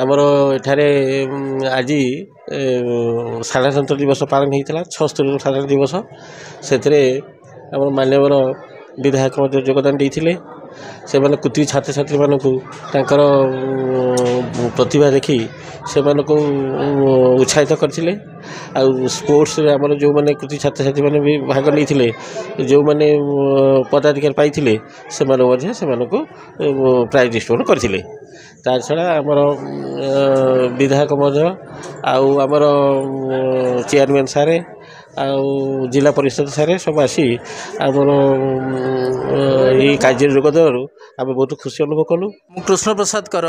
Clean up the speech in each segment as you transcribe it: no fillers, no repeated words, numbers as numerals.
आमर एठारे आज साधारणतंत्र दिवस पालन होता 76 साधारण दिवस से मान्यवर विधायक योगदान देते से कृति छात्र छात्री मानक प्रतिभा देखी से उत्साहित करते स्पोर्ट्स आमर जो मैंने कृति छात्र छात्री मैंने भी भाग नहीं जो मैंने पदाधिकार पाई से प्राइज डिस्ट्रीब्यूट करते ता छड़ा आमर विधायक आमर चेयरमैन सारे जिला परिषद सारे सब आसी आमर ये कार्य जोगदेव आम बहुत खुशी अनुभव कलु। कृष्ण प्रसाद कर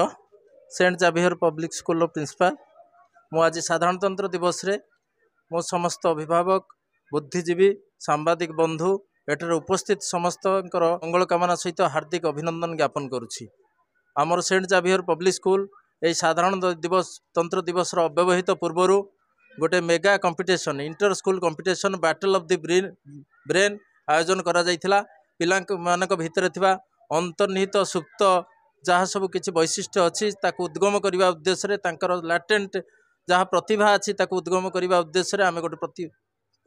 Saint Xavier Public School principal मु आज साधारणतंत्र दिवस रे मो समस्त अभिभावक बुद्धिजीवी सांबादिक बंधु एठार उपस्थित समस्त मंगल कामना सहित हार्दिक अभिनंदन ज्ञापन करुछि। आमर सेंट जाभियर पब्लिक स्कूल यही साधारण दिवस तंत्र दिवस अव्यवहित पूर्वर गोटे mega competition inter school competition battle of the brain आयोजन करा जायथिला। पिला मानक भितर थिबा अंतर्निहित सुप्त जहाँ सब किछि वैशिष्ट्य अच्छी ताकू उद्गम करने उद्देश्य तांकर लैटेंट जहाँ प्रतिभा अच्छी ताकू उद्गम करने उद्देश्य आम गोटे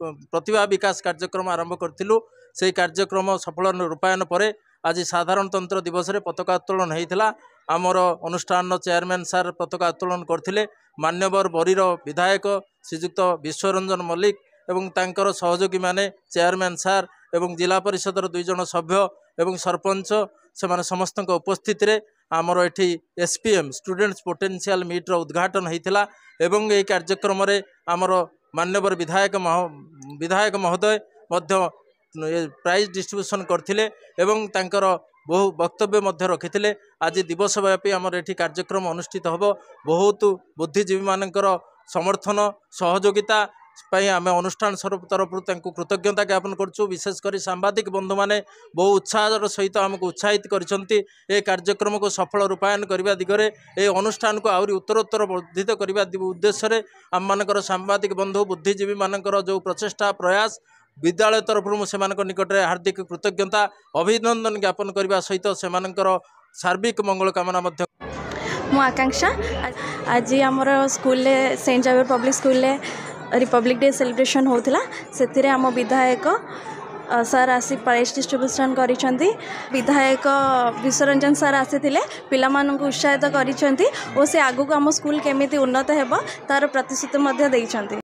प्रतिभा विकास कार्यक्रम आरंभ करूँ। से कार्यक्रम सफल रूपायन पर आज साधारणतंत्र दिवस रे पताका उत्तोलन होता। आमर अनुष्ठान चेयरमैन सार पताका उत्तोलन करथिले। मान्यवर बरीर विधायक श्रीजुक्त विश्वरंजन मल्लिक एवं तांकर सहयोगी माने चेयरमैन सार एवं जिला परिषदर 2 जन सभ्य एवं सरपंच से माने समस्त उपस्थित रे आमर एठी एसपीएम स्टूडेंट्स पोटेंशियल मीट रो उद्घाटन होता। एवं यह कार्यक्रम रे आमर मान्यवर विधायक महोदय मध्य प्राइज डिस्ट्रीब्यूशन करथिले एवं तांकर बहु वक्तव्य मध्य रखिथिले। आज दिवस व्यापी आमर एठी कार्यक्रम अनुष्ठित होबो। बहुत बुद्धिजीवी मानकर समर्थन सहयोगिता पाई आम अनुष्ठान तरफ कृतज्ञता ज्ञापन करुँ। विशेषकर सांबादिक बंधु मैंने बहु उत्साहर सहित आमको उत्साहित करछंती ए कार्यक्रम को सफल रूपायन करने दिगरे ए अनुष्ठान को आहरी उत्तरोत्तर वर्धित करने उद्देश्य आम मानकर सांबादिक बंधु बुद्धिजीवी मानकर जो प्रचेषा प्रयास विद्यालय तरफ से निकट में हार्दिक कृतज्ञता अभिनंदन ज्ञापन करने सहित से सार्विक मंगल कामना मध्य मु आकांक्षा आज आमर school Saint Xavier Public School Republic Day celebration होता से आम विधायक सार आसी प्राइज डिस्ट्रीब्यूशन करिसेंती। विधायक विश्वरंजन सार आसी पिला माननकु उत्साहित करिसेंती और से आगु आम स्कूल केमिति उन्नत हेबो तार प्रतिश्रुति मध्य देइसेंती।